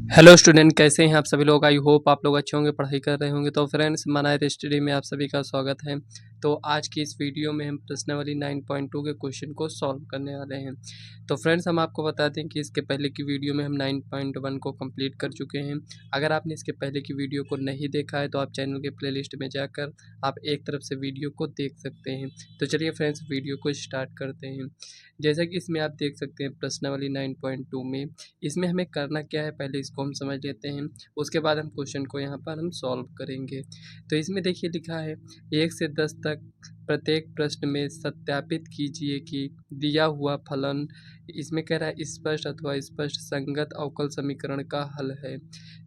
Hello student, कैसे हैं आप सभी लोग। आई होप आप लोग अच्छे होंगे, पढ़ाई कर रहे होंगे। तो फ्रेंड्स, मनायर स्टडी में आप सभी का स्वागत है। तो आज की इस वीडियो में हम प्रश्नावली 9.2 के क्वेश्चन को सॉल्व करने वाले हैं। तो फ्रेंड्स, हम आपको बता दें कि इसके पहले की वीडियो में हम 9.1 को कंप्लीट कर चुके हैं। अगर आपने इसके पहले की वीडियो को नहीं देखा है तो आप चैनल के प्लेलिस्ट में जाकर आप एक तरफ से वीडियो को देख सकते हैं। तो चलिए फ्रेंड्स, वीडियो को स्टार्ट करते हैं। जैसा कि इसमें आप देख सकते हैं प्रश्नावली 9.2 में इसमें हमें करना क्या है, पहले इसको हम समझ लेते हैं। उसके बाद हम क्वेश्चन को यहाँ पर हम सॉल्व करेंगे। तो इसमें देखिए लिखा है 1 से 10 तक प्रत्येक प्रश्न में सत्यापित कीजिए कि दिया हुआ फलन, इसमें कह रहा है स्पष्ट अथवा स्पष्ट संगत अवकल समीकरण का हल है।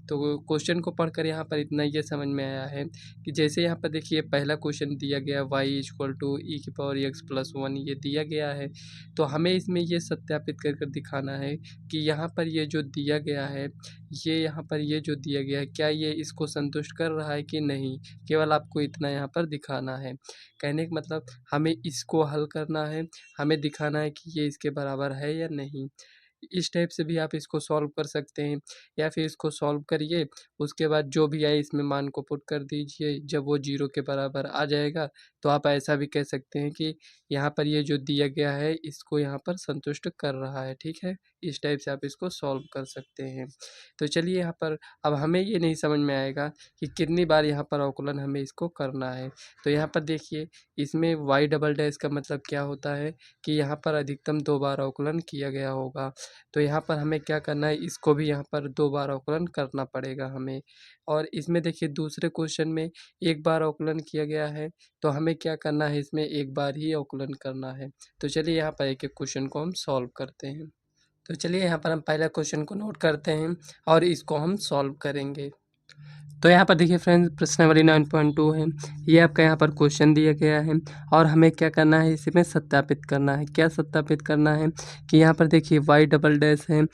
तो क्वेश्चन को पढ़कर यहाँ पर इतना ये समझ में आया है कि जैसे यहाँ पर देखिए पहला क्वेश्चन दिया गया y=e⁻x+1 ये दिया गया है। तो हमें इसमें ये सत्यापित कर कर दिखाना है कि यहाँ पर ये जो दिया गया है, ये यहाँ पर ये जो दिया गया है, क्या ये इसको संतुष्ट कर रहा है कि नहीं। केवल आपको इतना यहाँ पर दिखाना है। कहने का मतलब हमें इसको हल करना है, हमें दिखाना है कि ये इसके बराबर है या नहीं। इस टाइप से भी आप इसको सॉल्व कर सकते हैं, या फिर इसको सॉल्व करिए, उसके बाद जो भी आए इसमें मान को पुट कर दीजिए। जब वो 0 के बराबर आ जाएगा तो आप ऐसा भी कह सकते हैं कि यहाँ पर ये जो दिया गया है इसको यहाँ पर संतुष्ट कर रहा है। ठीक है, इस टाइप से आप इसको सॉल्व कर सकते हैं। तो चलिए यहाँ पर अब हमें ये नहीं समझ में आएगा कि कितनी बार यहाँ पर अवकलन हमें इसको करना है। तो यहाँ पर देखिए इसमें y डबल डैश का मतलब क्या होता है कि यहाँ पर अधिकतम 2 बार अवकलन किया गया होगा। तो यहाँ पर हमें क्या करना है, इसको भी यहाँ पर 2 बार अवकलन करना पड़ेगा हमें। और इसमें देखिए दूसरे क्वेश्चन में 1 बार अवकलन किया गया है, तो हमें क्या करना है, इसमें 1 बार ही अवकलन करना है। तो चलिए यहाँ पर एक-एक क्वेश्चन को हम सॉल्व करते हैं। तो चलिए यहाँ पर हम पहला क्वेश्चन को नोट करते हैं और इसको हम सॉल्व करेंगे। तो यहाँ पर देखिए फ्रेंड्स, प्रश्नावली 9.2 है। ये आपका यहाँ पर क्वेश्चन दिया गया है और हमें क्या करना है, इसमें सत्यापित करना है। क्या सत्यापित करना है कि यहाँ पर देखिए y डबल डैश है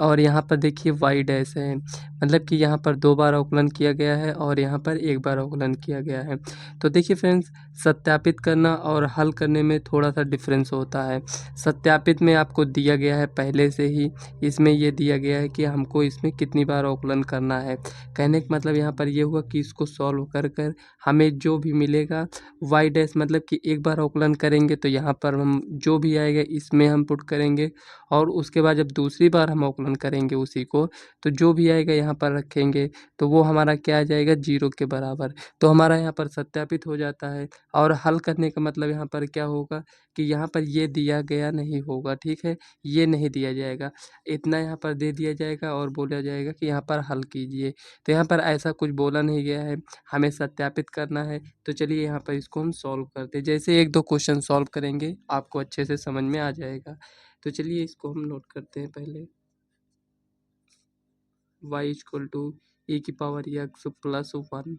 और यहाँ पर देखिए y डैश है। मतलब कि यहाँ पर 2 बार अवकलन किया गया है और यहाँ पर 1 बार अवकलन किया गया है। तो देखिए फ्रेंड्स, सत्यापित करना और हल करने में थोड़ा सा डिफरेंस होता है। सत्यापित में आपको दिया गया है पहले से ही, इसमें ये दिया गया है कि हमको इसमें कितनी बार अवकलन करना है। कहने का मतलब यहाँ पर ये हुआ कि इसको सॉल्व कर कर हमें जो भी मिलेगा y डैश, मतलब कि 1 बार अवकलन करेंगे तो यहाँ पर हम जो भी आएगा इसमें हम पुट करेंगे, और उसके बाद जब दूसरी बार हम अवकलन करेंगे उसी को, तो जो भी आएगा यहाँ पर रखेंगे, तो वो हमारा क्या आ जाएगा, 0 के बराबर। तो हमारा यहाँ पर सत्यापित हो जाता है। और हल करने का मतलब यहाँ पर क्या होगा कि यहाँ पर ये दिया गया नहीं होगा। ठीक है, ये नहीं दिया जाएगा, इतना यहाँ पर दे दिया जाएगा और बोला जाएगा कि यहाँ पर हल कीजिए। तो यहाँ पर ऐसा कुछ बोला नहीं गया है, हमें सत्यापित करना है। तो चलिए यहाँ पर इसको हम सॉल्व करते हैं। जैसे 1-2 क्वेश्चन सॉल्व करेंगे आपको अच्छे से समझ में आ जाएगा। तो चलिए इसको हम नोट करते हैं पहले। y=e⁻x+1।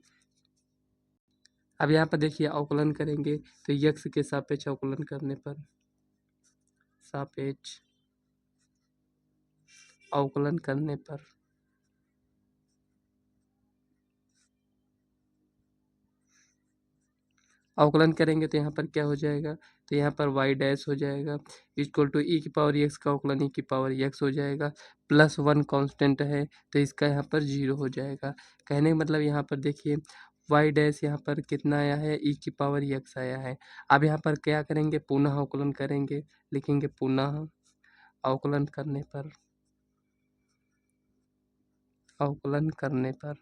अब यहाँ पर देखिए अवकलन करेंगे तो x के सापेक्ष अवकलन करने पर, सापेक्ष अवकलन करने पर अवकलन करेंगे तो यहाँ पर क्या हो जाएगा, तो यहाँ पर y डैश हो जाएगा =e⁻x का अवकलन e⁻x हो जाएगा, +1 कांस्टेंट है तो इसका यहाँ पर 0 हो जाएगा। कहने का मतलब यहाँ पर देखिए y डैश यहाँ पर कितना आया है, e⁻x आया है। अब यहाँ पर क्या करेंगे, पुनः अवकलन करेंगे, लिखेंगे पुनः अवकलन करने पर, अवकलन करने पर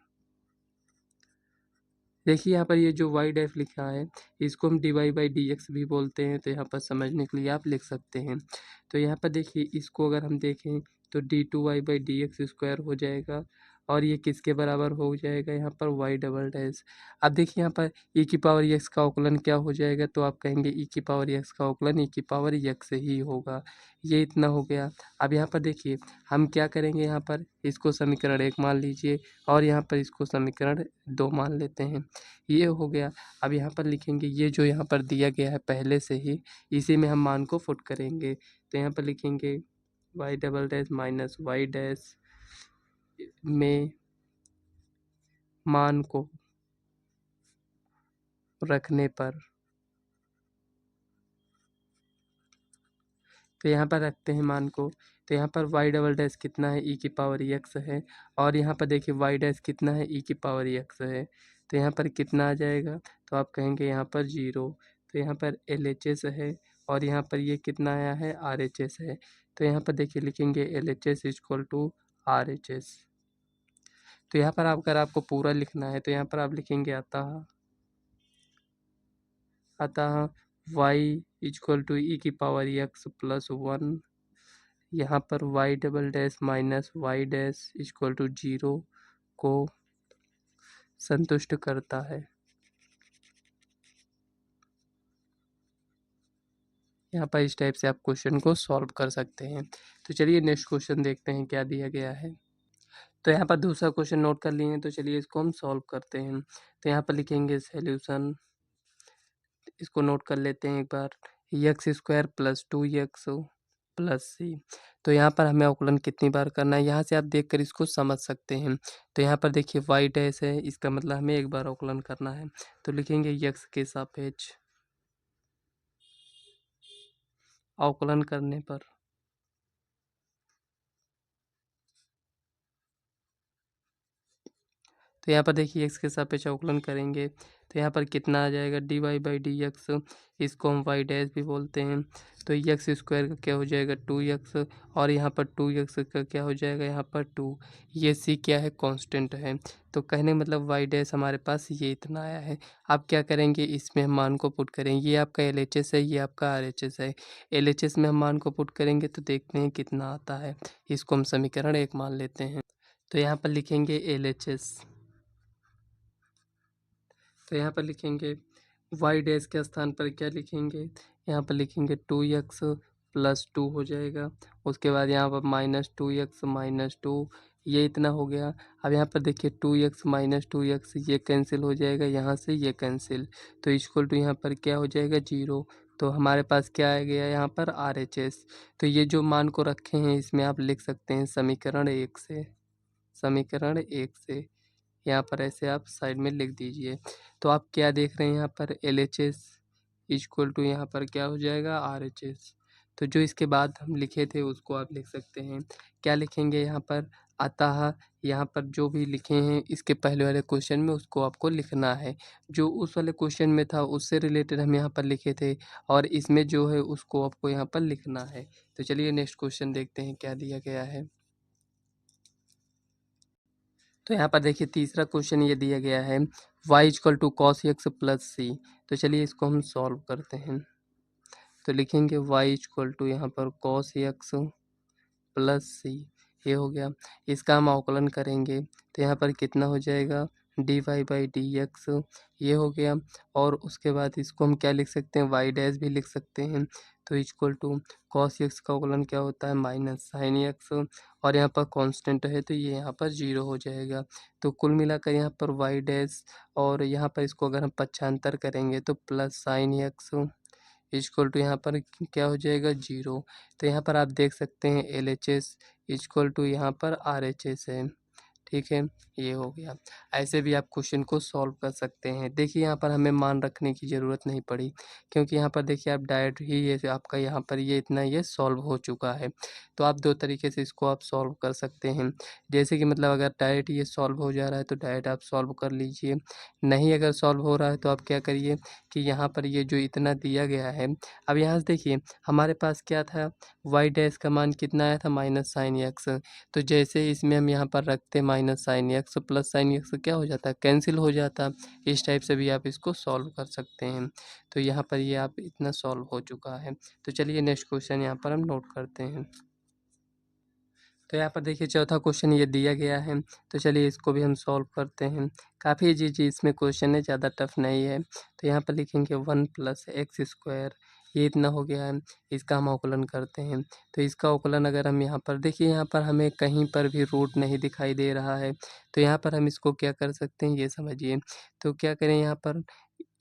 देखिए यहाँ पर ये जो y डैश लिखा है इसको हम dy/dx भी बोलते हैं। तो यहाँ पर समझने के लिए आप लिख सकते हैं। तो यहाँ पर देखिए इसको अगर हम देखें तो d2y/dx² हो जाएगा, और ये किसके बराबर हो जाएगा, यहाँ पर y डबल डैश। अब देखिए यहाँ पर e⁻x का अवकलन क्या हो जाएगा, तो आप कहेंगे e⁻x का अवकलन e⁻x से ही होगा। ये इतना हो गया। अब यहाँ पर देखिए हम क्या करेंगे, यहाँ पर इसको समीकरण 1 मान लीजिए और यहाँ पर इसको समीकरण 2 मान लेते हैं। ये हो गया। अब यहाँ पर लिखेंगे ये जो यहाँ पर दिया गया है पहले से ही, इसी में हम मान को पुट करेंगे। तो यहाँ पर लिखेंगे y double dash minus y dash में मान को रखने पर, तो यहाँ पर रखते हैं मान को। तो यहाँ पर वाई डबल डैश कितना है, ई की पावर एक्स है, और यहाँ पर देखिए वाई डैश कितना है, ई की पावर एक्स है। तो यहाँ पर कितना आ जाएगा, तो आप कहेंगे यहाँ पर 0। तो यहाँ पर एल एच एस है, और यहाँ पर ये कितना आया है, आर एच एस है। तो यहाँ पर देखिए लिखेंगे L H S equal to R H S. तो यहाँ पर अगर आपको पूरा लिखना है तो यहाँ पर आप लिखेंगे अतः y इक्वल टू ई की पावर एक्स प्लस 1, यहाँ पर y double dash minus Y dash equal to 0 को संतुष्ट करता है। यहाँ पर इस टाइप से आप क्वेश्चन को सॉल्व कर सकते हैं। तो चलिए नेक्स्ट क्वेश्चन देखते हैं क्या दिया गया है। तो यहाँ पर दूसरा क्वेश्चन नोट कर लिए हैं, तो चलिए इसको हम सॉल्व करते हैं। तो यहाँ पर लिखेंगे सॉल्यूशन, इसको नोट कर लेते हैं एक बार, x square plus 2x plus c. तो यहाँ पर हमें अवकलन कितनी बार करना है, यहाँ से आप देखकर इसको समझ सकते हैं। तो यहाँ पर देखिए वाई डैश है, इसका मतलब हमें एक बार अवकलन करना है। तो लिखेंगे x के सापेक्ष अवकलन करने पर तो यहाँ पर देखिए x के सापेक्ष अवकलन करेंगे तो यहाँ पर कितना आ जाएगा, D Y by D X, इसको हम वाई डैश भी बोलते हैं। तो एक्स स्क्वायर का क्या हो जाएगा 2x, और यहाँ पर 2x का क्या हो जाएगा यहाँ पर 2। ये c क्या है, कांस्टेंट है। तो कहने का मतलब वाई डैश हमारे पास ये इतना आया है। आप क्या करेंगे, इसमें हम मान को पुट करेंगे, ये आपका एल एच एस है, ये आपका आर एच एस है। एल एच एस में हम मान को पुट करेंगे तो देखते हैं कितना आता है। इसको हम समीकरण 1 मान लेते हैं। तो यहाँ पर लिखेंगे एल एच एस, तो यहाँ पर लिखेंगे वाई डैश के स्थान पर क्या लिखेंगे, यहाँ पर लिखेंगे 2x प्लस 2 हो जाएगा। उसके बाद यहाँ पर माइनस 2x माइनस 2, ये इतना हो गया। अब यहाँ पर देखिए 2x माइनस 2x ये कैंसिल हो जाएगा, यहाँ से ये कैंसिल, तो इक्वल टू यहाँ पर क्या हो जाएगा 0। तो हमारे पास क्या आ गया यहाँ पर आर एच एस। तो ये जो मान को रखे हैं इसमें आप लिख सकते हैं समीकरण 1 से, समीकरण 1 से यहाँ पर ऐसे आप साइड में लिख दीजिए। तो आप क्या देख रहे हैं यहाँ पर L H S equal to यहाँ पर क्या हो जाएगा आर एच एस। तो जो इसके बाद हम लिखे थे उसको आप लिख सकते हैं। क्या लिखेंगे यहाँ पर, अतः यहाँ पर जो भी लिखे हैं इसके पहले वाले क्वेश्चन में उसको आपको लिखना है। जो उस वाले क्वेश्चन में था उससे रिलेटेड हम यहाँ पर लिखे थे, और इसमें जो है उसको आपको यहाँ पर लिखना है। तो चलिए नेक्स्ट क्वेश्चन देखते हैं क्या दिया गया है। तो यहाँ पर देखिए तीसरा क्वेश्चन ये दिया गया है, y equal to cos x plus c. तो चलिए इसको हम सॉल्व करते हैं। तो लिखेंगे y इक्वल टू यहाँ पर कॉस एक्स प्लस सी, ये हो गया। इसका हम अवकलन करेंगे तो यहाँ पर कितना हो जाएगा, D Y by D X, ये हो गया। और उसके बाद इसको हम क्या लिख सकते हैं, वाई डैश भी लिख सकते हैं। तो इक्वल टू कॉस एक्स का अवकलन क्या होता है, माइनस साइन एक्स, और यहाँ पर कांस्टेंट है तो ये यहाँ पर 0 हो जाएगा। तो कुल मिलाकर यहाँ पर वाई डैश, और यहाँ पर इसको अगर हम पक्षांतर करेंगे तो plus sine X equal to यहाँ पर क्या हो जाएगा 0। तो यहाँ पर आप देख सकते हैं L H S equal to यहाँ पर आर एच एस है, ठीक है, ये हो गया। ऐसे भी आप क्वेश्चन को सॉल्व कर सकते हैं। देखिए यहाँ पर हमें मान रखने की ज़रूरत नहीं पड़ी, क्योंकि यहाँ पर देखिए आप डायरेक्ट ही ये आपका यहाँ पर ये इतना ये सॉल्व हो चुका है। तो आप दो तरीके से इसको आप सॉल्व कर सकते हैं। जैसे कि मतलब अगर डायरेक्ट ये सॉल्व हो जा रहा है तो डायरेक्ट आप सॉल्व कर लीजिए, नहीं अगर सॉल्व हो रहा है तो आप क्या करिए कि यहाँ पर ये जो इतना दिया गया है, अब यहाँ से देखिए हमारे पास क्या था, वाई डैश का मान कितना आया था माइनस साइन एक्स। तो जैसे इसमें हम यहाँ पर रखते minus sine x plus sine x क्या हो जाता है, कैंसिल हो जाता। इस टाइप से भी आप इसको सॉल्व कर सकते हैं। तो यहाँ पर ये आप इतना सॉल्व हो चुका है। तो चलिए नेक्स्ट क्वेश्चन यहाँ पर हम नोट करते हैं। तो यहाँ पर देखिए चौथा क्वेश्चन ये दिया गया है, तो चलिए इसको भी हम सॉल्व करते हैं। काफ़ी इजी जी इसमें क्वेश्चन है, ज़्यादा टफ नहीं है। तो यहाँ पर लिखेंगे 1 प्लस एक्स स्क्वायर, ये इतना हो गया है। इसका हम अवकलन करते हैं। तो इसका अवकलन अगर हम यहाँ पर देखिए, यहाँ पर हमें कहीं पर भी रूट नहीं दिखाई दे रहा है, तो यहाँ पर हम इसको क्या कर सकते हैं ये समझिए। तो क्या करें, यहाँ पर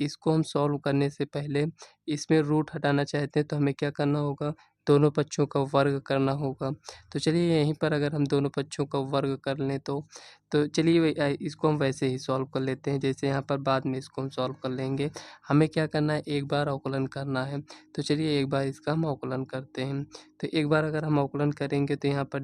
इसको हम सॉल्व करने से पहले इसमें रूट हटाना चाहते हैं तो हमें क्या करना होगा, दोनों पक्षों का वर्ग करना होगा। तो चलिए यहीं पर अगर हम दोनों पक्षों का वर्ग कर लें तो चलिए इसको हम वैसे ही सॉल्व कर लेते हैं, जैसे यहाँ पर बाद में इसको हम सॉल्व कर लेंगे। हमें क्या करना है, एक बार अवकलन करना है। तो चलिए एक बार इसका हम अवकलन करते हैं। तो एक बार अगर हम अवकलन करेंगे तो यहाँ पर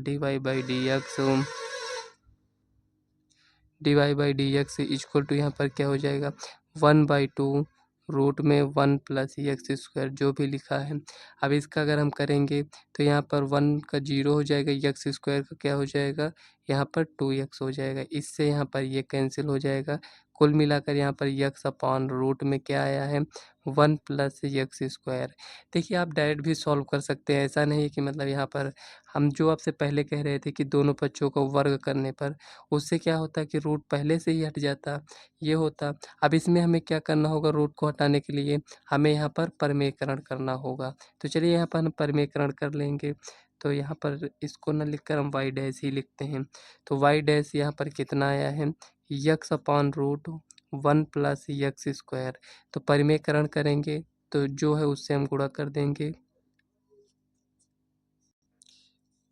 dy/dx इक्वल टू यहाँ पर क्या हो जाएगा, 1/2 रूट में 1 प्लस एक्स स्क्वायर जो भी लिखा है। अब इसका अगर हम करेंगे तो यहाँ पर 1 का 0 हो जाएगा, एक्स स्क्वायर का क्या हो जाएगा, यहाँ पर 2x हो जाएगा। इससे यहाँ पर ये कैंसिल हो जाएगा। कुल मिलाकर यहाँ पर एक्स अपॉन रूट में क्या आया है, 1 प्लस एक्स स्क्वायर। देखिए आप डायरेक्ट भी सॉल्व कर सकते हैं, ऐसा नहीं है कि मतलब यहाँ पर हम जो आपसे पहले कह रहे थे कि दोनों पक्षों को वर्ग करने पर उससे क्या होता कि रूट पहले से ही हट जाता, ये होता। अब इसमें हमें क्या करना होगा, रूट को हटाने के लिए हमें यहाँ पर परिमेयकरण करना होगा। तो चलिए यहाँ पर हम परिमेयकरण कर लेंगे। तो यहाँ पर इसको न लिखकर हम वाई डैश ही लिखते हैं। तो वाई डैश यहाँ पर कितना आया है, X upon root 1 plus X square. तो परिमेयकरण करेंगे तो जो है उससे हम गुणा कर देंगे।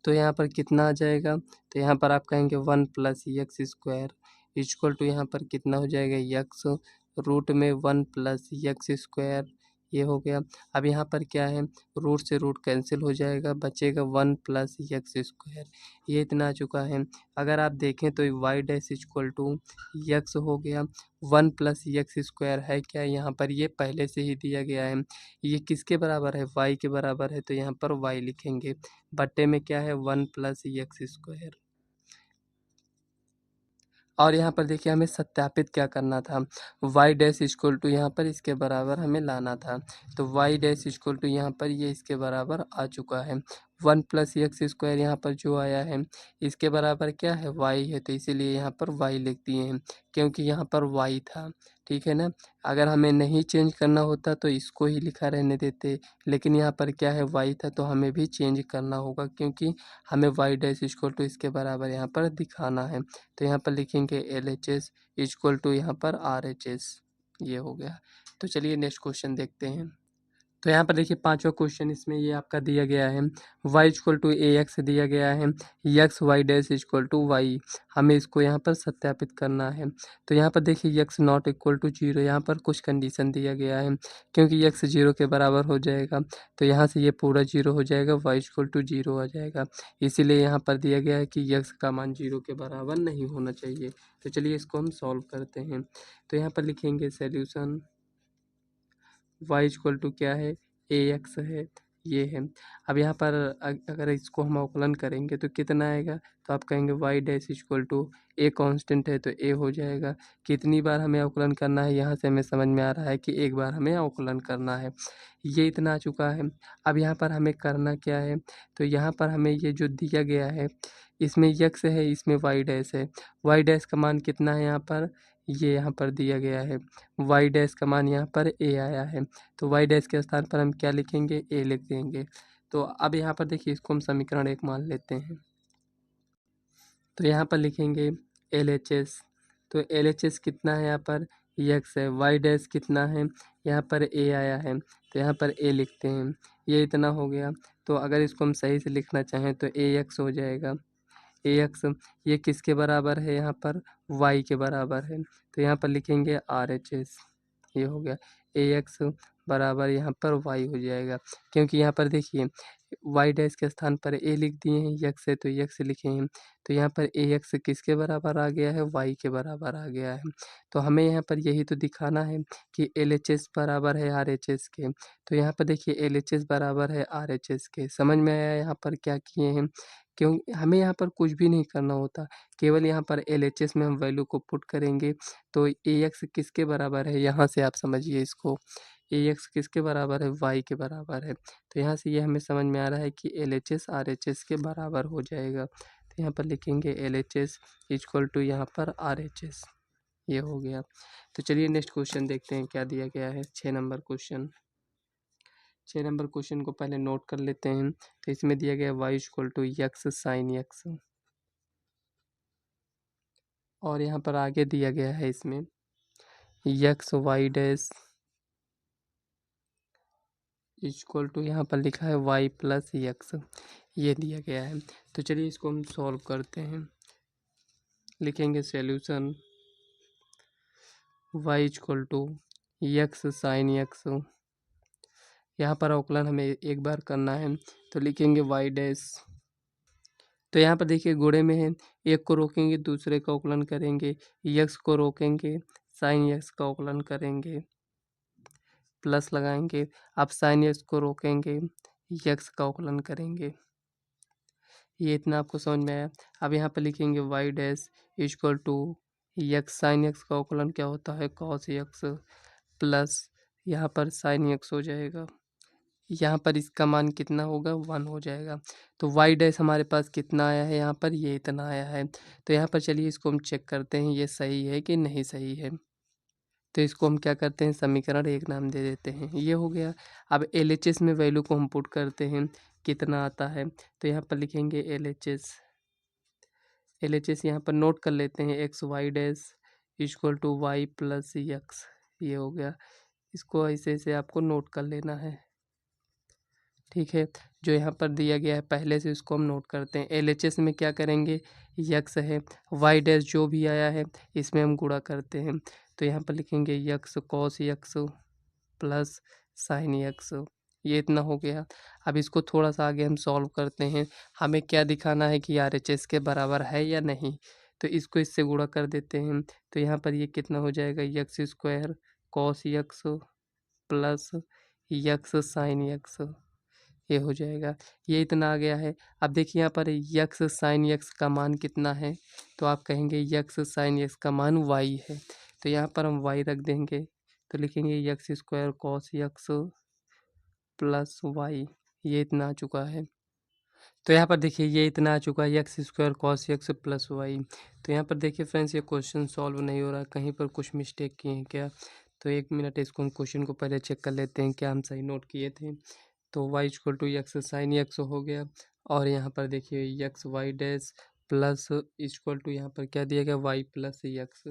तो यहाँ पर कितना आ जाएगा, तो यहाँ पर आप कहेंगे 1 plus X square equal to यहाँ पर कितना हो जाएगा, यक्स रूट में 1 प्लस एक्स स्क्वायर, ये हो गया। अब यहाँ पर क्या है, रूट से रूट कैंसिल हो जाएगा, बचेगा 1 प्लस एक्स स्क्वायर, ये इतना आ चुका है। अगर आप देखें तो Y dash equal to X हो गया, 1 प्लस एक्स स्क्वायर है क्या, यहाँ पर ये पहले से ही दिया गया है। ये किसके बराबर है, वाई के बराबर है, तो यहाँ पर वाई लिखेंगे। बट्टे में क्या है, 1 प्लस एक्स स्क्वायर। और यहाँ पर देखिए हमें सत्यापित क्या करना था, वाई डैश इक्वल टू यहाँ पर इसके बराबर हमें लाना था। तो वाई डैश इक्वल टू यहाँ पर ये इसके बराबर आ चुका है। 1 प्लस एक्स स्क्वायर यहाँ पर जो आया है इसके बराबर क्या है, वाई है, तो इसीलिए यहाँ पर वाई लिख दिए हैं, क्योंकि यहाँ पर वाई था। ठीक है ना। अगर हमें नहीं चेंज करना होता तो इसको ही लिखा रहने देते, लेकिन यहाँ पर क्या है, वाई था, तो हमें भी चेंज करना होगा, क्योंकि हमें वाई डैश इक्वल टू इसके बराबर यहाँ पर दिखाना है। तो यहाँ पर लिखेंगे LHS इक्वल टू यहाँ पर RHS, ये हो गया। तो चलिए नेक्स्ट क्वेश्चन देखते हैं। तो यहाँ पर देखिए पांचवा क्वेश्चन इसमें ये आपका दिया गया है, y इक्वल टू AX दिया गया है, X Y dash equal to Y, हमें इसको यहाँ पर सत्यापित करना है। तो यहाँ पर देखिए x नॉट इक्वल टू 0, यहाँ पर कुछ कंडीशन दिया गया है, क्योंकि x 0 के बराबर हो जाएगा तो यहाँ से ये पूरा 0 हो जाएगा, y इक्वल टू 0 आ जाएगा। इसीलिए यहाँ पर दिया गया है कि x का मान 0 के बराबर नहीं होना चाहिए। तो चलिए इसको हम सॉल्व करते हैं। तो यहाँ पर लिखेंगे सॉल्यूशन y इक्वल टू क्या है, AX है, ये है। अब यहाँ पर अगर इसको हम अवकलन करेंगे तो कितना आएगा, तो आप कहेंगे y dash equal to a constant है तो a हो जाएगा। कितनी बार हमें अवकलन करना है, यहाँ से हमें समझ में आ रहा है कि एक बार हमें अवकलन करना है, ये इतना आ चुका है। अब यहाँ पर हमें करना क्या है, तो यहाँ पर हमें ये जो दिया गया है इसमें x है, इसमें y डैश है, y डैश का मान कितना है यहाँ पर, ये यहाँ पर दिया गया है, वाई डैश का मान यहाँ पर a आया है, तो वाई डैश के स्थान पर हम क्या लिखेंगे, a लिख देंगे। तो अब यहाँ पर देखिए इसको हम समीकरण 1 मान लेते हैं। तो यहाँ पर लिखेंगे LHS, तो LHS कितना है यहाँ पर, x है, वाई डैश कितना है, यहाँ पर a आया है, तो यहाँ पर a लिखते हैं, ये इतना हो गया। तो अगर इसको हम सही से लिखना चाहें तो AX हो जाएगा। AX ये किसके बराबर है, यहाँ पर y के बराबर है, तो यहाँ पर लिखेंगे RHS, ये हो गया। AX बराबर यहाँ पर y हो जाएगा, क्योंकि यहाँ पर देखिए y डैश के स्थान पर a लिख दिए हैं, x है तो x लिखे हैं, तो यहाँ पर AX किसके बराबर आ गया है, y के बराबर आ गया है। तो हमें यहाँ पर यही तो दिखाना है कि LHS बराबर है RHS के। तो यहाँ पर देखिए LHS बराबर है RHS के, समझ में आया यहाँ पर क्या किए हैं, क्यों हमें यहाँ पर कुछ भी नहीं करना होता, केवल यहाँ पर LHS में हम वैल्यू को पुट करेंगे। तो AX किसके बराबर है, यहाँ से आप समझिए इसको, AX किसके बराबर है, y के बराबर है। तो यहाँ से ये हमें समझ में आ रहा है कि LHS RHS के बराबर हो जाएगा। तो यहाँ पर लिखेंगे LHS इक्वल टू यहाँ पर RHS, ये हो गया। तो चलिए नेक्स्ट क्वेश्चन देखते हैं क्या दिया गया है, 6 नंबर क्वेश्चन। 6 नंबर क्वेश्चन को पहले नोट कर लेते हैं। तो इसमें दिया गया y इक्वल टू x साइन x, और यहाँ पर आगे दिया गया है इसमें x y dash equal to यहाँ पर लिखा है वाई प्लस यक्स, ये दिया गया है। तो चलिए इसको हम सॉल्व करते हैं। लिखेंगे solution Y equal to X sine X, यहाँ पर अवकलन हमें एक बार करना है तो लिखेंगे वाई डैश। तो यहाँ पर देखिए गुणे में है, एक को रोकेंगे दूसरे का अवकलन करेंगे, यक्स को रोकेंगे साइन यक्स का अवकलन करेंगे, प्लस लगाएंगे। अब साइन यक्स को रोकेंगे यक्स का अवकलन करेंगे। ये इतना आपको समझ में आया। अब यहाँ पर लिखेंगे Y dash equal to X sine X का अवकलन क्या होता है कॉस यक्स, प्लस यहाँ पर साइन यक्स हो जाएगा, यहाँ पर इसका मान कितना होगा 1 हो जाएगा। तो वाई डैश हमारे पास कितना आया है, यहाँ पर ये इतना आया है। तो यहाँ पर चलिए इसको हम चेक करते हैं ये सही है कि नहीं सही है। तो इसको हम क्या करते हैं समीकरण 1 नाम दे देते हैं, ये हो गया। अब LHS में वैल्यू को हम पुट करते हैं कितना आता है। तो यहाँ पर लिखेंगे LHS यहाँ पर नोट कर लेते हैं X Y dash equal to Y plus X, ये हो गया। इसको ऐसे ऐसे आपको नोट कर लेना है, ठीक है। जो यहाँ पर दिया गया है पहले से इसको हम नोट करते हैं। LHS में क्या करेंगे यक्स है, वाई डैश जो भी आया है इसमें हम गुणा करते हैं। तो यहाँ पर लिखेंगे x cos X plus sign x, ये इतना हो गया। अब इसको थोड़ा सा आगे हम सॉल्व करते हैं, हमें क्या दिखाना है कि RHS के बराबर है या नहीं। तो इसको इससे गुणा कर देते हैं। तो यहाँ पर ये कितना हो जाएगा X square cos X plus x sine x, ये हो जाएगा। ये इतना आ गया है। अब देखिए यहाँ पर यक्स साइन यक्स का मान कितना है, तो आप कहेंगे यक्स साइन यक्स का मान वाई है। तो यहाँ पर हम वाई रख देंगे, तो लिखेंगे X square cos X plus Y, ये इतना आ चुका है। तो यहाँ पर देखिए ये इतना आ चुका है X square cos X plus Y. तो यहाँ पर देखिए फ्रेंड्स ये क्वेश्चन सॉल्व नहीं हो रहा, कहीं पर कुछ मिस्टेक किए हैं क्या। तो 1 मिनट इसको हम क्वेश्चन को पहले चेक कर लेते हैं क्या हम सही नोट किए थे। तो Y equal to X sine X हो गया, और यहाँ पर देखिए X Y dash plus equal to यहाँ पर क्या दिया गया Y plus X.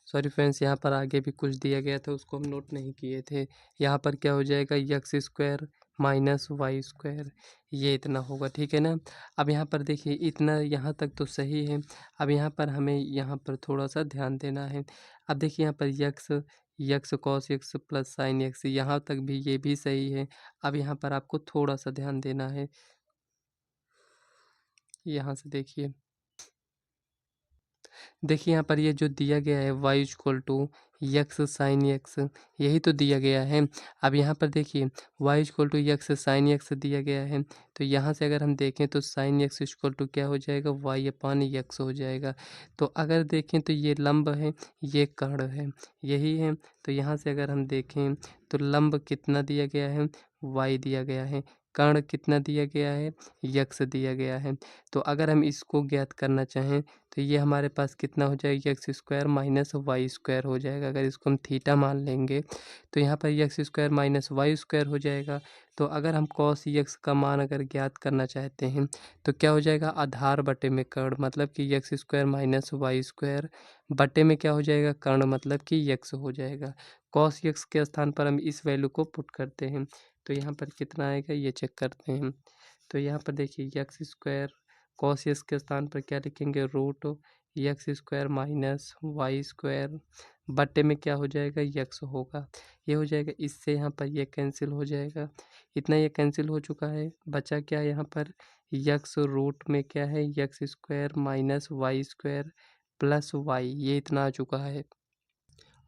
Sorry friends यहाँ पर आगे भी कुछ दिया गया था उसको हम नोट नहीं किए थे। यहाँ पर क्या हो जाएगा X square minus Y square, ये इतना होगा, ठीक है ना। अब यहाँ पर देखिए इतना यहाँ तक तो सही है। अब यहाँ पर हमें यहाँ पर थोड़ा सा ध्यान देना है। अब देखिए यहाँ पर x cos X plus sign X, यहाँ तक भी ये भी सही है। अब यहाँ पर आपको थोड़ा सा ध्यान देना है, यहाँ से देखिए यहाँ पर ये जो दिया गया है Y equal to X sine X, यही तो दिया गया है। अब यहाँ पर देखिए Y equal to X sine X दिया गया है, तो यहाँ से अगर हम देखें तो साइन यक्स इक्वल टू क्या हो जाएगा वाई अपान यक्स हो जाएगा। तो अगर देखें तो ये लंब है ये कर्ण है, यही है। तो यहाँ से अगर हम देखें तो लंब कितना दिया गया है वाई दिया गया है, कर्ण कितना दिया गया है यक्स दिया गया है। तो अगर हम इसको ज्ञात करना चाहें तो ये हमारे पास कितना हो जाएगा X square minus Y square हो जाएगा। अगर इसको हम थीटा मान लेंगे तो यहाँ पर X square minus Y square हो जाएगा। तो अगर हम कॉस एक्स का मान अगर ज्ञात करना चाहते हैं तो क्या हो जाएगा आधार बटे में कर्ण, मतलब कि X square minus Y square बटे में क्या हो जाएगा कर्ण, मतलब कि एक्स हो जाएगा। कॉस एक्स के स्थान पर हम इस वैल्यू को पुट करते हैं, तो यहाँ पर कितना आएगा ये चेक करते हैं। तो यहाँ पर देखिए एक्स स्क्वायर कॉस एक्स के स्थान पर क्या लिखेंगे root X square minus Y square बटे में क्या हो जाएगा यक्स होगा, ये हो जाएगा। इससे यहाँ पर ये कैंसिल हो जाएगा, इतना ये कैंसिल हो चुका है। बचा क्या यहाँ पर यक्स रूट में क्या है X square minus Y square plus Y, ये इतना आ चुका है।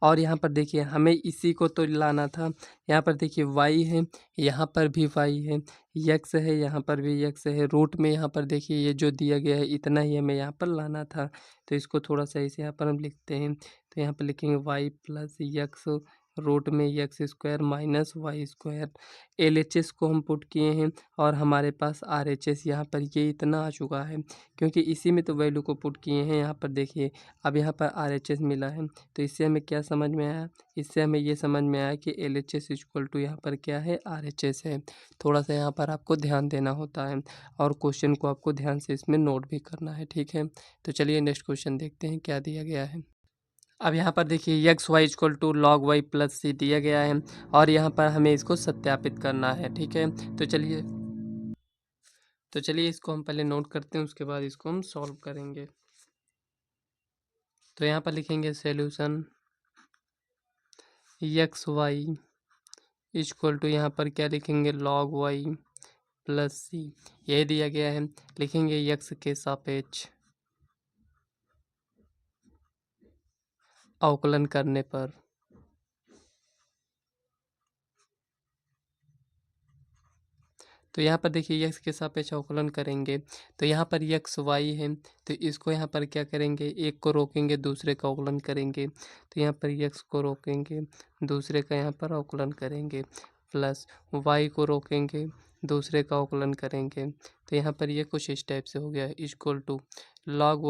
और यहाँ पर देखिए हमें इसी को तो लाना था। यहाँ पर देखिए वाई है, यहाँ पर भी वाई है, यक्स है, यहाँ पर भी यक्स है, रूट में यहाँ पर देखिए ये जो दिया गया है इतना ही हमें यहाँ पर लाना था। तो इसको थोड़ा सा ऐसे यहाँ पर हम लिखते हैं। तो यहाँ पर लिखेंगे वाई प्लस यक्स रूट में X square minus Y square. LHS को हम पुट किए हैं और हमारे पास RHS यहाँ पर ये इतना आ चुका है, क्योंकि इसी में तो वैल्यू को पुट किए हैं। यहाँ पर देखिए अब यहाँ पर RHS मिला है, तो इससे हमें क्या समझ में आया, इससे हमें ये समझ में आया कि LHS इक्वल टू यहाँ पर क्या है RHS है। थोड़ा सा यहाँ पर आपको ध्यान देना होता है और क्वेश्चन को आपको ध्यान से इसमें नोट भी करना है, ठीक है। तो चलिए नेक्स्ट क्वेश्चन देखते हैं क्या दिया गया है। अब यहाँ पर देखिए x Y equal to log y plus c दिया गया है और यहाँ पर हमें इसको सत्यापित करना है। ठीक है, तो चलिए इसको हम पहले नोट करते हैं, उसके बाद इसको हम सॉल्व करेंगे। तो यहाँ पर लिखेंगे solution X Y equal to, यहाँ पर क्या लिखेंगे, लॉग वाई प्लस सी, ये दिया गया है। लिखेंगे एक्स के सापेक्ष अवकलन करने पर, तो यहाँ पर देखिए एक्स के सापेक्ष अवकलन करेंगे तो यहाँ पर एक्स वाई है, तो इसको यहाँ पर क्या करेंगे, एक को रोकेंगे दूसरे का अवकलन करेंगे, तो यहाँ पर एक्स को रोकेंगे दूसरे का यहाँ पर अवकलन करेंगे, प्लस वाई को रोकेंगे दूसरे का अवकलन करेंगे, तो यहाँ पर ये कुछ इस टाइप से हो गया इक्वल टू लॉग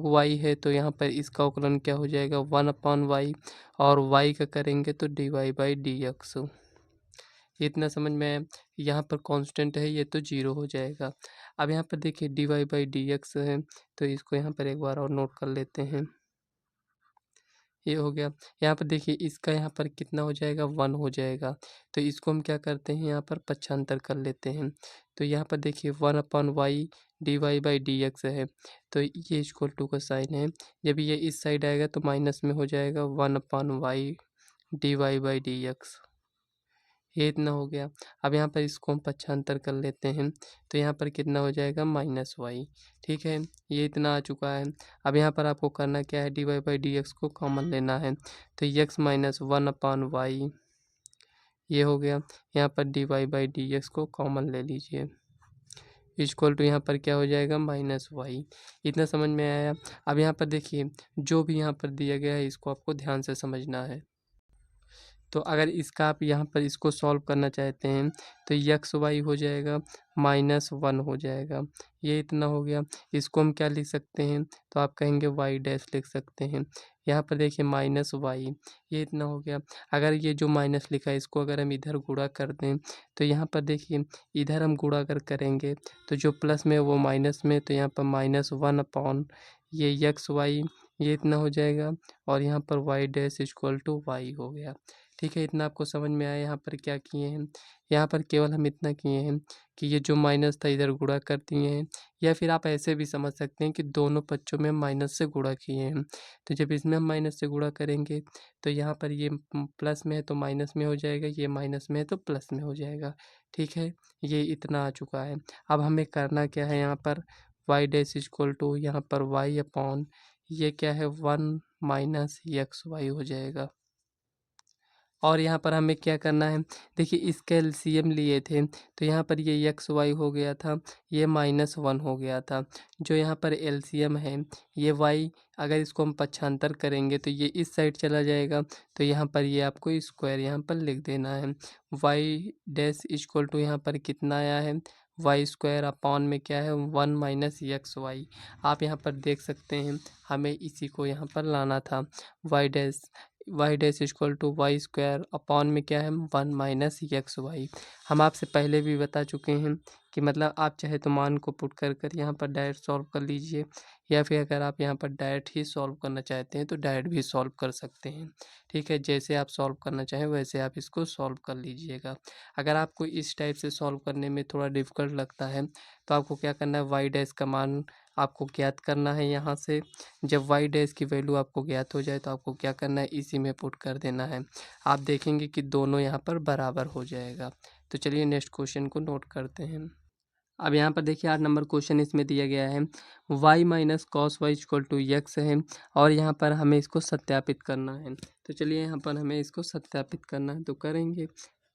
वाई है, तो यहाँ पर इसका अवकलन क्या हो जाएगा, 1/y, और वाई का करेंगे तो dy/dx। इतना समझ में आया। यहाँ पर कांस्टेंट है ये तो जीरो हो जाएगा। अब यहाँ पर देखिए dy/dx है, तो इसको यहाँ पर एक बार और नोट कर लेते हैं, ये हो गया। यहाँ पर देखिए इसका यहाँ पर कितना हो जाएगा, 1 हो जाएगा, तो इसको हम क्या करते हैं, यहाँ पर पक्षांतर कर लेते हैं, तो यहाँ पर देखिए 1/y dy/dx है, तो ये इक्वल टू का साइन है, जब ये इस साइड आएगा तो माइनस में हो जाएगा 1/y dy/dx, ये इतना हो गया। अब यहाँ पर इसको हम पक्षांतर कर लेते हैं, तो यहाँ पर कितना हो जाएगा, -y। ठीक है, ये इतना आ चुका है। अब यहाँ पर आपको करना क्या है, dy/dx को कॉमन लेना है, तो x माइनस 1/y, ये हो गया। यहाँ पर dy/dx को कॉमन ले लीजिए, इक्वल टू यहाँ पर क्या हो जाएगा, -y। इतना समझ में आया। अब यहाँ पर देखिए जो भी यहाँ पर दिया गया है इसको आपको ध्यान से समझना है। तो अगर इसका आप यहाँ पर इसको सॉल्व करना चाहते हैं तो एक्स वाई हो जाएगा -1 हो जाएगा, ये इतना हो गया। इसको हम क्या लिख सकते हैं, तो आप कहेंगे वाई डैश लिख सकते हैं। यहाँ पर देखिए -y, ये इतना हो गया। अगर ये जो माइनस लिखा है इसको अगर हम इधर गुणा कर दें तो यहाँ पर देखिए इधर हम गुणा अगर करेंगे तो जो प्लस में है वो माइनस में, तो यहाँ पर -1 ये एक्स वाई, ये इतना हो जाएगा, और यहाँ पर Y dash equal to Y हो गया। ठीक है, इतना आपको समझ में आया। यहाँ पर क्या किए हैं, यहाँ पर केवल हम इतना किए हैं कि ये जो माइनस था इधर गुणा कर दिए हैं, या फिर आप ऐसे भी समझ सकते हैं कि दोनों पक्षों में माइनस से गुणा किए हैं। तो जब इसमें हम माइनस से गुणा करेंगे तो यहाँ पर ये प्लस में है तो माइनस में हो जाएगा, ये माइनस में है तो प्लस में हो जाएगा। ठीक है, ये इतना आ चुका है। अब हमें करना क्या है, यहाँ पर वाई डैश इक्वल टू, यहाँ पर वाई अपॉन ये क्या है 1 माइनस एक्स वाई हो जाएगा। और यहाँ पर हमें क्या करना है, देखिए इसका एलसीएम लिए थे तो यहाँ पर ये एक्स वाई हो गया था, ये -1 हो गया था। जो यहाँ पर एलसीएम है ये वाई, अगर इसको हम पक्षांतर करेंगे तो ये इस साइड चला जाएगा, तो यहाँ पर ये आपको स्क्वायर यहाँ पर लिख देना है। वाई डैश इक्वल टू यहाँ पर कितना आया है, वाई स्क्वायर अपॉन में क्या है 1 माइनस एक्स वाई। आप यहाँ पर देख सकते हैं हमें इसी को यहाँ पर लाना था, Y dash equal to Y square upon में क्या है 1 माइनस एक्स वाई। हम आपसे पहले भी बता चुके हैं कि मतलब आप चाहे तो मान को पुट कर कर यहाँ पर डायरेक्ट सॉल्व कर लीजिए, या फिर अगर आप यहाँ पर डायरेक्ट ही सॉल्व करना चाहते हैं तो डायरेक्ट भी सॉल्व कर सकते हैं। ठीक है, जैसे आप सॉल्व करना चाहें वैसे आप इसको सॉल्व कर लीजिएगा। अगर आपको इस टाइप से सॉल्व करने में थोड़ा डिफ़िकल्ट लगता है तो आपको क्या करना है, वाई डैश का मान आपको ज्ञात करना है यहाँ से। जब वाई डैश की वैल्यू आपको ज्ञात हो जाए तो आपको क्या करना है, इसी में पुट कर देना है। आप देखेंगे कि दोनों यहाँ पर बराबर हो जाएगा। तो चलिए नेक्स्ट क्वेश्चन को नोट करते हैं। अब यहाँ पर देखिए 8 नंबर क्वेश्चन इसमें दिया गया है, y minus cos Y equal to X है, और यहाँ पर हमें इसको सत्यापित करना है। तो चलिए यहाँ पर हमें इसको सत्यापित करना है तो करेंगे।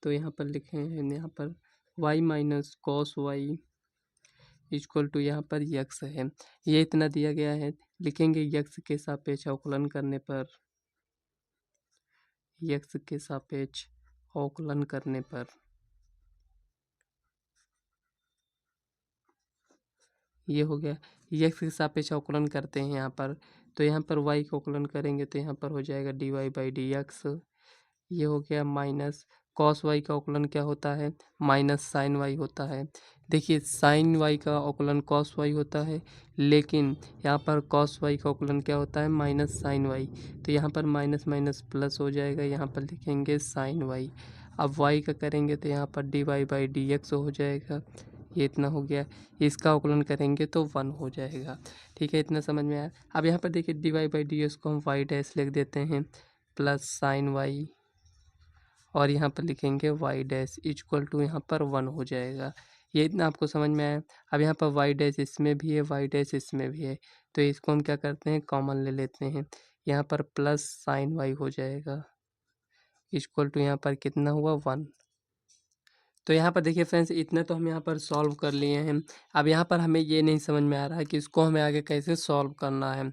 तो यहाँ पर लिखे हैं, यहाँ पर y minus cos Y equal to यहाँ पर यक्स है, ये इतना दिया गया है। लिखेंगे यक्स के सापेक्ष अवकलन करने पर, यक्स के सापेक्ष अवकलन करने पर ये हो गया। यक्स के सापेक्ष अवकलन करते हैं यहाँ पर, तो यहाँ पर वाई का अवकलन करेंगे तो यहाँ पर हो जाएगा dy/dx, ये हो गया। माइनस कॉस वाई का अवकलन क्या होता है, माइनस साइन वाई होता है, देखिए साइन वाई का अवकलन कॉस वाई होता है, लेकिन यहाँ पर कॉस वाई का अवकलन क्या होता है, माइनस साइन वाई। तो यहाँ पर माइनस माइनस प्लस हो जाएगा, यहाँ पर लिखेंगे साइन वाई। अब वाई का करेंगे तो यहाँ पर D Y by D X हो जाएगा, ये इतना हो गया। इसका अवकलन करेंगे तो 1 हो जाएगा। ठीक है, इतना समझ में आया। अब यहाँ पर देखिए D Y by D X को हम वाई डैश लिख देते हैं प्लस साइन वाई, और यहाँ पर लिखेंगे वाई डैश इक्वल टू यहाँ पर 1 हो जाएगा। ये इतना आपको समझ में आया। अब यहाँ पर वाई डैश इसमें भी है, वाई डैश इसमें भी है, तो इसको हम क्या करते हैं, कॉमन ले लेते हैं। यहाँ पर प्लस साइन वाई हो जाएगा इक्वल टू यहाँ पर कितना हुआ, 1। तो यहाँ पर देखिए फ्रेंड्स, इतना तो हम यहाँ पर सॉल्व कर लिए हैं। अब यहाँ पर हमें ये नहीं समझ में आ रहा है कि इसको हमें आगे कैसे सॉल्व करना है।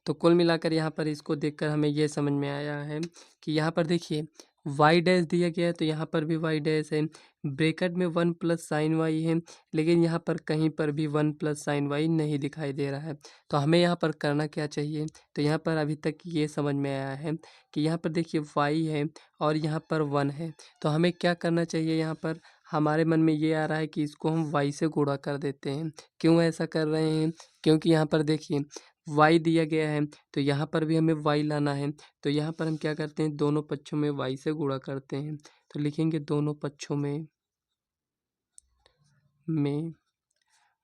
तो कुल मिलाकर यहाँ पर इसको देखकर हमें ये समझ में आया है कि यहाँ पर देखिए वाई डैश दिया गया है, तो यहाँ पर भी वाई डैश है, ब्रैकेट में 1 प्लस साइन वाई है, लेकिन यहाँ पर कहीं पर भी 1 प्लस साइन वाई नहीं दिखाई दे रहा है। तो हमें यहाँ पर करना क्या चाहिए, तो यहाँ पर अभी तक ये समझ में आया है कि यहाँ पर देखिए वाई है और यहाँ पर 1 है, तो हमें क्या करना चाहिए, यहाँ पर हमारे मन में ये आ रहा है कि इसको हम y से गुणा कर देते हैं। क्यों ऐसा कर रहे हैं, क्योंकि यहाँ पर देखिए y दिया गया है, तो यहाँ पर भी हमें y लाना है। तो यहाँ पर हम क्या करते हैं, दोनों पक्षों में y से गुणा करते हैं। तो लिखेंगे दोनों पक्षों में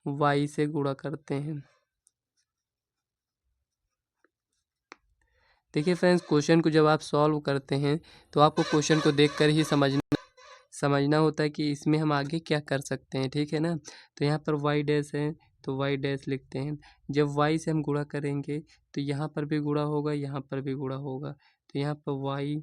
y से गुणा करते हैं। देखिए फ्रेंड्स, क्वेश्चन को जब आप सॉल्व करते हैं तो आपको क्वेश्चन को देखकर ही समझना होता है कि इसमें हम आगे क्या कर सकते हैं। ठीक है ना। तो यहाँ पर वाई डैश है, तो वाई डैश लिखते हैं। जब वाई से हम गुणा करेंगे तो यहाँ पर भी गुणा होगा, यहाँ पर भी गुणा होगा, तो यहाँ पर Y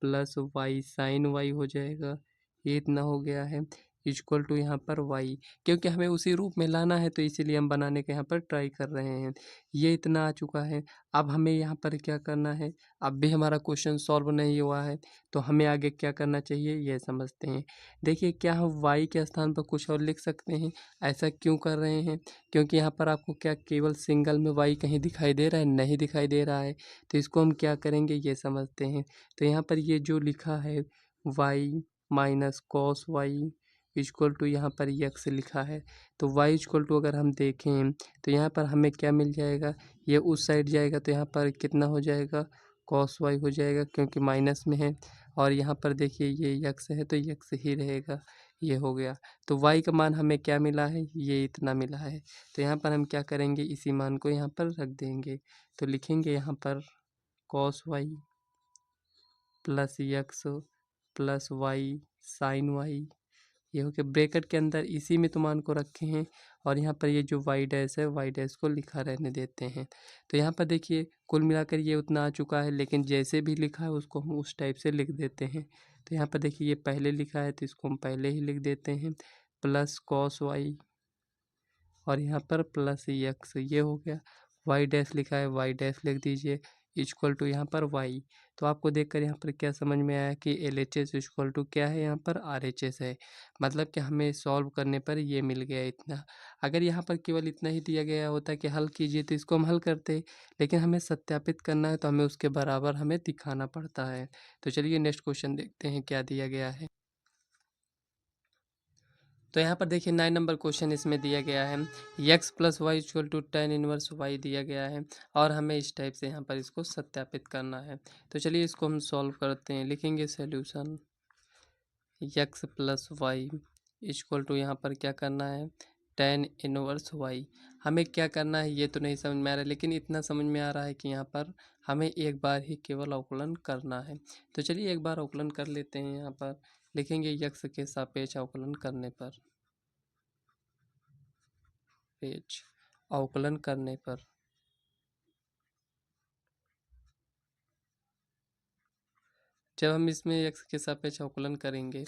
plus Y sine Y हो जाएगा। ये इतना हो गया है इक्वल टू यहाँ पर वाई, क्योंकि हमें उसी रूप में लाना है तो इसीलिए हम बनाने के यहाँ पर ट्राई कर रहे हैं। ये इतना आ चुका है। अब हमें यहाँ पर क्या करना है, अब भी हमारा क्वेश्चन सॉल्व नहीं हुआ है, तो हमें आगे क्या करना चाहिए ये समझते हैं। देखिए, क्या हम y के स्थान पर कुछ और लिख सकते हैं, ऐसा क्यों कर रहे हैं, क्योंकि यहाँ पर आपको क्या केवल सिंगल में y कहीं दिखाई दे रहा है, नहीं दिखाई दे रहा है। तो इसको हम क्या करेंगे ये समझते हैं। तो यहाँ पर ये जो लिखा है y minus cos Y equal to यहाँ पर x लिखा है, तो y इक्वल टू अगर हम देखें तो यहाँ पर हमें क्या मिल जाएगा, ये उस साइड जाएगा तो यहाँ पर कितना हो जाएगा, कॉस वाई हो जाएगा, क्योंकि माइनस में है। और यहाँ पर देखिए ये यक्स है तो यक्स ही रहेगा, ये हो गया। तो y का मान हमें क्या मिला है, ये इतना मिला है। तो यहाँ पर हम क्या करेंगे, इसी मान को यहाँ पर रख देंगे। तो लिखेंगे यहाँ पर cos Y plus X plus Y sine Y, ये हो गया। ब्रैकेट के अंदर इसी में तो मान को रखे हैं, और यहाँ पर ये जो वाई डैश है वाई डैश को लिखा रहने देते हैं। तो यहाँ पर देखिए कुल मिलाकर ये उतना आ चुका है, लेकिन जैसे भी लिखा है उसको हम उस टाइप से लिख देते हैं। तो यहाँ पर देखिए ये पहले लिखा है तो इसको हम पहले ही लिख देते हैं, प्लस कॉस वाई और यहाँ पर प्लस यक्स, ये हो गया। वाई डैश लिखा है वाई डैश लिख दीजिए इक्वल टू यहाँ पर वाई। तो आपको देखकर यहाँ पर क्या समझ में आया कि L H S equal to क्या है, यहाँ पर आर एच एस है। मतलब कि हमें सॉल्व करने पर ये मिल गया इतना। अगर यहाँ पर केवल इतना ही दिया गया होता कि हल कीजिए तो इसको हम हल करते, लेकिन हमें सत्यापित करना है तो हमें उसके बराबर हमें दिखाना पड़ता है। तो चलिए नेक्स्ट क्वेश्चन देखते हैं क्या दिया गया है। तो यहाँ पर देखिए 9 नंबर क्वेश्चन इसमें दिया गया है, x plus Y equal to tan inverse Y दिया गया है, और हमें इस टाइप से यहाँ पर इसको सत्यापित करना है। तो चलिए इसको हम सॉल्व करते हैं। लिखेंगे solution x plus Y equal to यहाँ पर क्या करना है, tan इनवर्स वाई। हमें क्या करना है ये तो नहीं समझ में आ रहा है, लेकिन इतना समझ में आ रहा है कि यहाँ पर हमें एक बार ही केवल अवकलन करना है। तो चलिए एक बार अवकलन कर लेते हैं। यहाँ पर लिखेंगे यक्स के सापेक्ष अवकलन करने पर, पेज अवकलन करने पर जब हम इसमें x के सापेक्ष अवकलन करेंगे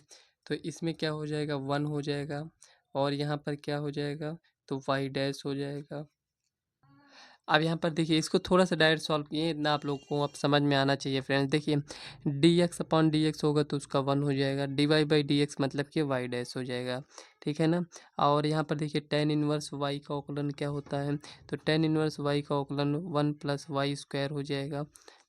तो इसमें क्या हो जाएगा, 1 हो जाएगा, और यहाँ पर क्या हो जाएगा, तो y डैश हो जाएगा। अब यहाँ पर देखिए इसको थोड़ा सा डायरेक्ट सॉल्व किए, इतना आप लोगों को अब समझ में आना चाहिए फ्रेंड्स। देखिए D X upon D X होगा तो उसका 1 हो जाएगा, D Y by D X मतलब कि वाई डैश हो जाएगा। ठीक है ना। और यहाँ पर देखिए tan इनवर्स वाई का अवकलन क्या होता है, तो tan इनवर्स वाई का अवकलन 1 प्लस वाई स्क्वायर हो जाएगा।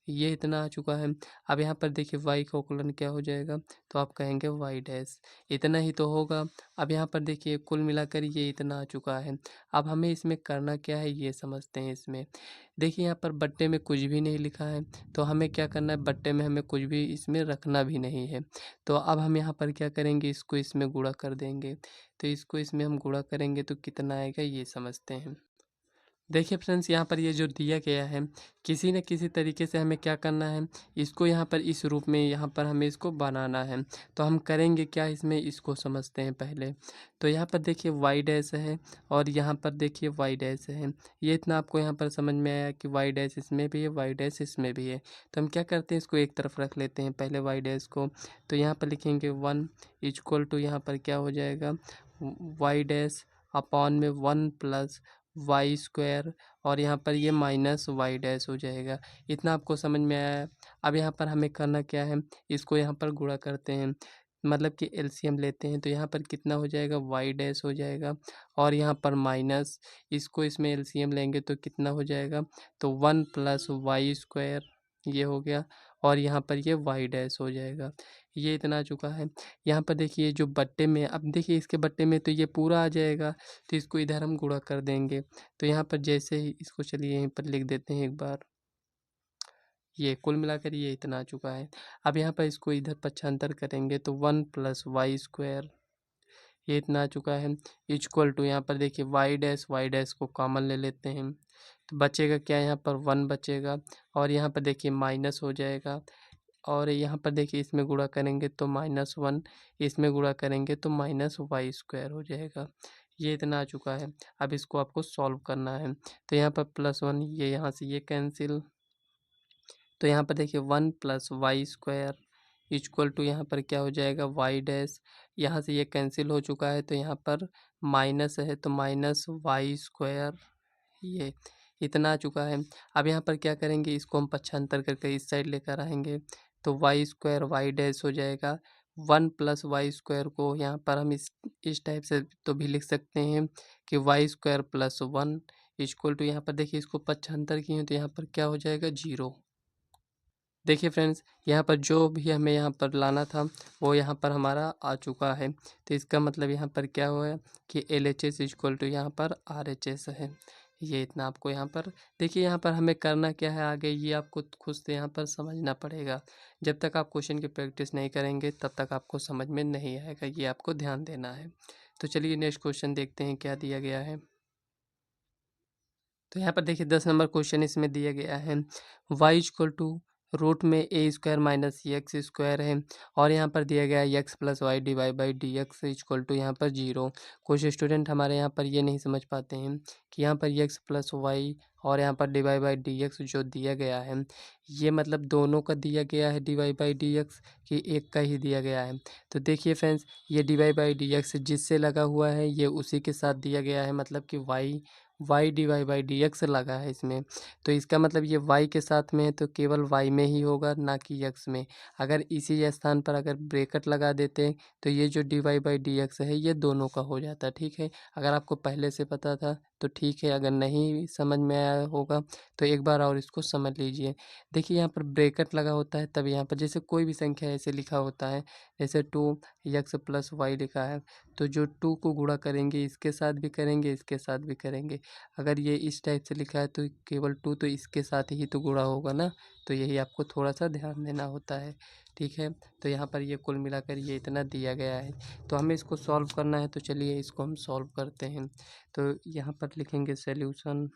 ये इतना आ चुका है। अब यहाँ पर देखिए y का अवकलन क्या हो जाएगा, तो आप कहेंगे y डैश, इतना ही तो होगा। अब यहाँ पर देखिए कुल मिलाकर ये इतना आ चुका है। अब हमें इसमें करना क्या है ये समझते हैं। इसमें देखिए यहाँ पर बट्टे में कुछ भी नहीं लिखा है, तो हमें क्या करना है, बट्टे में हमें कुछ भी इसमें रखना भी नहीं है। तो अब हम यहाँ पर क्या करेंगे, इसको इसमें गुणा कर देंगे। तो इसको इसमें हम गुणा करेंगे तो कितना आएगा ये समझते हैं। देखिए फ्रेंड्स, यहाँ पर ये जो दिया गया है, किसी न किसी तरीके से हमें क्या करना है, इसको यहाँ पर इस रूप में यहाँ पर हमें इसको बनाना है। तो हम करेंगे क्या, इसमें इसको समझते हैं पहले। तो यहाँ पर देखिए y डैश है और यहाँ पर देखिए y डैश है। ये इतना आपको यहाँ पर समझ में आया कि y डैश इसमें भी है, y डैश इसमें भी है। तो हम क्या करते हैं, इसको एक तरफ रख लेते हैं पहले y डैश को। तो यहाँ पर लिखेंगे 1 इक्वल टू यहाँ पर क्या हो जाएगा, y डैश अपॉन में 1 प्लस वाई स्क्वायर और यहाँ पर ये माइनस वाई डैश हो जाएगा। इतना आपको समझ में आया है। अब यहाँ पर हमें करना क्या है, इसको यहाँ पर गुणा करते हैं, मतलब कि एलसीएम लेते हैं। तो यहाँ पर कितना हो जाएगा, वाई डैश हो जाएगा और यहाँ पर माइनस, इसको इसमें एलसीएम लेंगे तो कितना हो जाएगा, तो 1 प्लस वाई स्क्वायर ये हो गया और यहाँ पर ये वाई डैश हो जाएगा। ये इतना आ चुका है। यहाँ पर देखिए जो बट्टे में, अब देखिए इसके बट्टे में तो ये पूरा आ जाएगा, तो इसको इधर हम गुणा कर देंगे। तो यहाँ पर जैसे ही इसको चलिए यहीं पर लिख देते हैं एक बार, ये कुल मिलाकर ये इतना आ चुका है। अब यहाँ पर इसको इधर पक्षांतर करेंगे तो 1 प्लस वाई स्क्वायर ये इतना आ चुका है इक्वल टू, यहाँ पर देखिए वाई डैश को कॉमन ले लेते हैं तो बचेगा क्या, यहाँ पर 1 बचेगा और यहाँ पर देखिए माइनस हो जाएगा और यहाँ पर देखिए इसमें गुणा करेंगे तो -1, इसमें गुणा करेंगे तो माइनस वाई स्क्वायर हो जाएगा। ये इतना आ चुका है। अब इसको आपको सॉल्व करना है। तो यहाँ पर +1 ये यहाँ से ये कैंसिल, तो यहाँ पर देखिए 1 plus Y square equal to यहाँ पर क्या हो जाएगा, वाई डैश, यहाँ से ये कैंसिल हो चुका है तो यहाँ पर माइनस है तो माइनस वाई स्क्वायर, ये इतना आ चुका है। अब यहाँ पर क्या करेंगे, इसको हम पक्षांतर करके इस साइड लेकर आएंगे तो वाई स्क्वायर वाई डैश हो जाएगा। 1 प्लस वाई स्क्वायर को यहाँ पर हम इस टाइप से तो भी लिख सकते हैं कि Y square plus 1 equal to, यहाँ पर देखिए इसको पक्षांतर किए तो यहाँ पर क्या हो जाएगा, 0। देखिए फ्रेंड्स, यहाँ पर जो भी हमें यहाँ पर लाना था वो यहाँ पर हमारा आ चुका है। तो इसका मतलब यहाँ पर क्या हुआ कि LHS इक्वल टू यहाँ पर RHS है। ये इतना आपको यहाँ पर देखिए, यहाँ पर हमें करना क्या है आगे, ये आपको खुद से यहाँ पर समझना पड़ेगा। जब तक आप क्वेश्चन की प्रैक्टिस नहीं करेंगे तब तक आपको समझ में नहीं आएगा, ये आपको ध्यान देना है। तो चलिए नेक्स्ट क्वेश्चन देखते हैं क्या दिया गया है। तो यहाँ पर देखिए 10 नंबर क्वेश्चन इसमें दिया गया है, y इक्वल टू रूट में a square minus x square है और यहाँ पर दिया गया है x plus y divide by D x equal to यहाँ पर 0। कुछ स्टूडेंट हमारे यहाँ पर ये नहीं समझ पाते हैं कि यहाँ पर एक्स प्लस वाई और यहाँ पर डिवाइड बाई डी एक्स जो दिया गया है, ये मतलब दोनों का दिया गया है डिवाइड बाई डी एक्स कि एक का ही दिया गया है। तो देखिए फ्रेंड्स, ये डिवाइड बाई डी एक्स जिससे लगा हुआ है ये उसी के साथ दिया गया है, मतलब कि y divide by D x लगा है इसमें। तो इसका मतलब ये y के साथ में है तो केवल y में ही होगा, ना कि x में। अगर इसी स्थान पर अगर ब्रैकेट लगा देते तो ये जो dy बाई डी एक्स है ये दोनों का हो जाता, ठीक है। अगर आपको पहले से पता था तो ठीक है, अगर नहीं समझ में आया होगा तो एक बार और इसको समझ लीजिए। देखिए यहाँ पर ब्रैकेट लगा होता है तब यहाँ पर जैसे कोई भी संख्या ऐसे लिखा होता है, जैसे 2x प्लस वाई लिखा है, तो जो 2 को गुणा करेंगे इसके साथ भी करेंगे इसके साथ भी करेंगे। अगर ये इस टाइप से लिखा है तो केवल 2 तो इसके साथ ही तो गुणा होगा ना, तो यही आपको थोड़ा सा ध्यान देना होता है, ठीक है। तो यहाँ पर ये कुल मिलाकर ये इतना दिया गया है, तो हमें इसको सॉल्व करना है। तो चलिए इसको हम सॉल्व करते हैं। तो यहाँ पर लिखेंगे सॉल्यूशन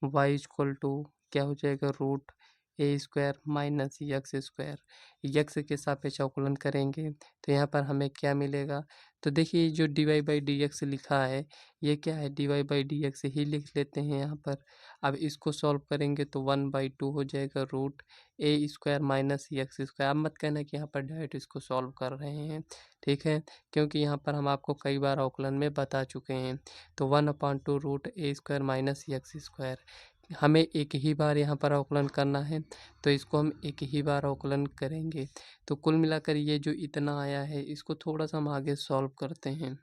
y इक्वल टू क्या हो जाएगा, root a square minus x square, x के सापेक्ष अवकलन करेंगे तो यहाँ पर हमें क्या मिलेगा। तो देखिए जो d Y by D x लिखा है ये क्या है, d Y by D x ही लिख लेते हैं यहाँ पर। अब इसको सॉल्व करेंगे तो 1/2 हो जाएगा root a square minus x square. अब मत कहना कि यहाँ पर डायरेक्ट इसको सॉल्व कर रहे हैं, ठीक है, क्योंकि यहाँ पर हम आपको कई बार अवकलन में बता चुके हैं। तो 1/2 root a square minus x square, हमें एक ही बार यहाँ पर अवकलन करना है तो इसको हम एक ही बार अवकलन करेंगे। तो कुल मिलाकर ये जो इतना आया है इसको थोड़ा सा हम आगे सॉल्व करते हैं।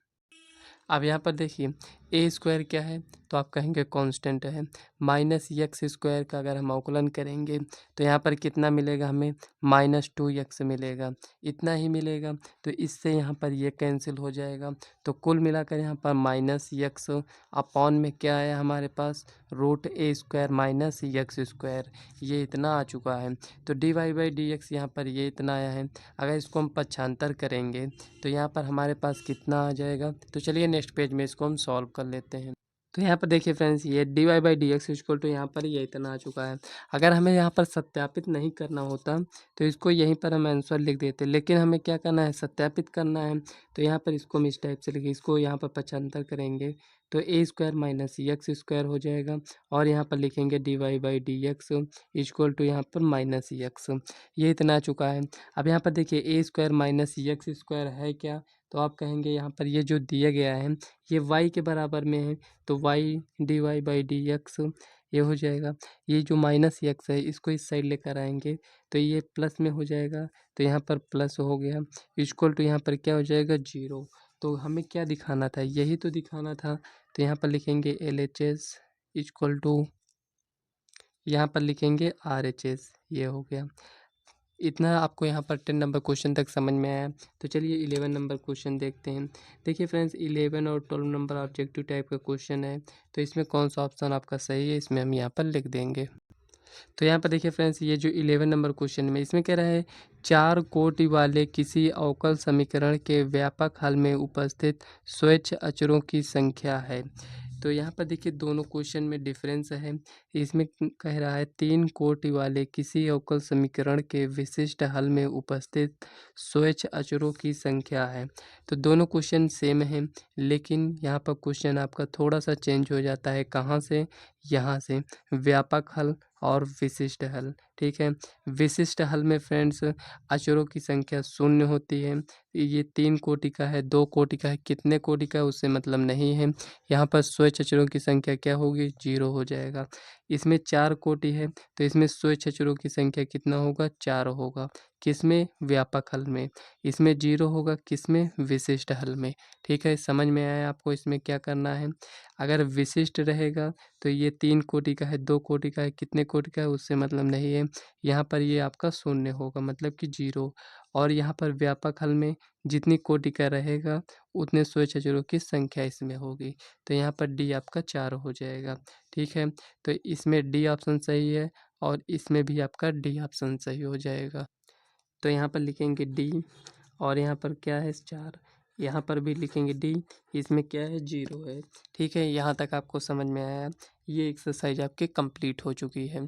अब यहाँ पर देखिए ए स्क्वायर क्या है, तो आप कहेंगे कांस्टेंट है। माइनस एक्स स्क्वायर का अगर हम अवकलन करेंगे तो यहाँ पर कितना मिलेगा हमें, -2x मिलेगा। इतना ही मिलेगा, तो इससे यहाँ पर ये कैंसिल हो जाएगा। तो कुल मिलाकर यहाँ पर -x अपॉन में क्या है हमारे पास, √a square minus x square, ये इतना आ चुका है। तो dy/dx यहाँ पर ये इतना आया है। अगर इसको हम पक्षांतर करेंगे तो यहाँ पर हमारे पास कितना आ जाएगा। तो चलिए नेक्स्ट पेज में इसको हम सॉल्व कर लेते हैं। तो यहाँ पर देखिए फ्रेंड्स, ये dy/dx इक्वल टू यहाँ पर ये इतना आ चुका है। अगर हमें यहाँ पर सत्यापित नहीं करना होता तो इसको यहीं पर हम आंसर लिख देते, लेकिन हमें क्या करना है, सत्यापित करना है। तो यहाँ पर इसको हम इस टाइप से लिखें, इसको यहाँ पर पक्षांतर करेंगे तो a square minus x square हो जाएगा, और यहाँ पर लिखेंगे dy/dx इक्वल टू यहाँ पर -x, ये इतना आ चुका है। अब यहाँ पर देखिए a square minus x square है क्या, तो आप कहेंगे यहाँ पर ये जो दिया गया है ये y के बराबर में है, तो y dy/dx ये हो जाएगा। ये जो -x है इसको इस साइड लेकर आएंगे तो ये प्लस में हो जाएगा, तो यहाँ पर प्लस हो गया, इक्वल टू यहाँ पर क्या हो जाएगा, 0। तो हमें क्या दिखाना था, यही तो दिखाना था। तो यहाँ पर लिखेंगे LHS इक्वल टू, यहाँ पर लिखेंगे RHS, ये हो गया। इतना आपको यहाँ पर 10 नंबर क्वेश्चन तक समझ में आया। तो चलिए 11 नंबर क्वेश्चन देखते हैं। देखिए फ्रेंड्स, 11 और 12 नंबर ऑब्जेक्टिव टाइप का क्वेश्चन है, तो इसमें कौन सा ऑप्शन आपका सही है, इसमें हम यहाँ पर लिख देंगे। तो यहाँ पर देखिए फ्रेंड्स, ये जो 11 नंबर क्वेश्चन में इसमें कह रहा है 4 कोटि वाले किसी अवकल समीकरण के व्यापक हल में उपस्थित स्वच्छ अचरों की संख्या है। तो यहाँ पर देखिए दोनों क्वेश्चन में डिफरेंस है। इसमें कह रहा है 3 कोटि वाले किसी अवकल समीकरण के विशिष्ट हल में उपस्थित स्वच्छ अचरों की संख्या है। तो दोनों क्वेश्चन सेम हैं, लेकिन यहाँ पर क्वेश्चन आपका थोड़ा सा चेंज हो जाता है। कहाँ से, यहाँ से, व्यापक हल और विशिष्ट हल। ठीक है, विशिष्ट हल में फ्रेंड्स अचरों की संख्या 0 होती है। ये 3 कोटि का है, 2 कोटि का है, कितने कोटि का है उससे मतलब नहीं है। यहाँ पर स्वच्छ अचरों की संख्या क्या होगी, 0 हो जाएगा। इसमें 4 कोटि है, तो इसमें स्वच्छ अचरों की संख्या कितना होगा, 4 होगा। किसमें, व्यापक हल में। इसमें 0 होगा, किसमें, विशिष्ट हल में। ठीक है, समझ में आया आपको इसमें क्या करना है। अगर विशिष्ट रहेगा तो ये 3 कोटि का है, 2 कोटि का है, कितने कोटि का है उससे मतलब नहीं है। यहाँ पर ये आपका 0 होगा, मतलब कि 0। और यहाँ पर व्यापक हल में जितनी कोटि का रहेगा उतने स्वच्छ अचरों की संख्या इसमें होगी। तो यहाँ पर डी आपका 4 हो जाएगा। ठीक है, तो इसमें डी ऑप्शन सही है, और इसमें भी आपका डी ऑप्शन सही हो जाएगा। तो यहाँ पर लिखेंगे डी, और यहाँ पर क्या है, 4। यहाँ पर भी लिखेंगे डी, इसमें क्या है, 0 है। ठीक है, यहाँ तक आपको समझ में आया। ये एक्सरसाइज आपकी कंप्लीट हो चुकी है।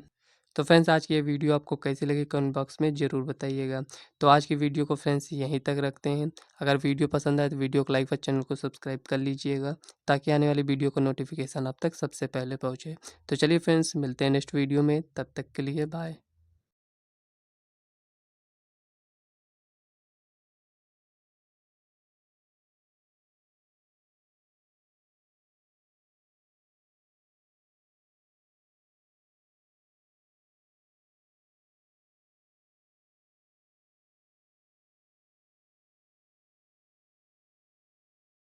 तो फ्रेंड्स, आज की ये वीडियो आपको कैसी लगी कमेंट बॉक्स में ज़रूर बताइएगा। तो आज की वीडियो को फ्रेंड्स यहीं तक रखते हैं। अगर वीडियो पसंद आए तो वीडियो को लाइक और चैनल को सब्सक्राइब कर लीजिएगा, ताकि आने वाली वीडियो का नोटिफिकेशन आप तक सबसे पहले पहुँचे। तो चलिए फ्रेंड्स, मिलते हैं नेक्स्ट वीडियो में, तब तक के लिए बाय।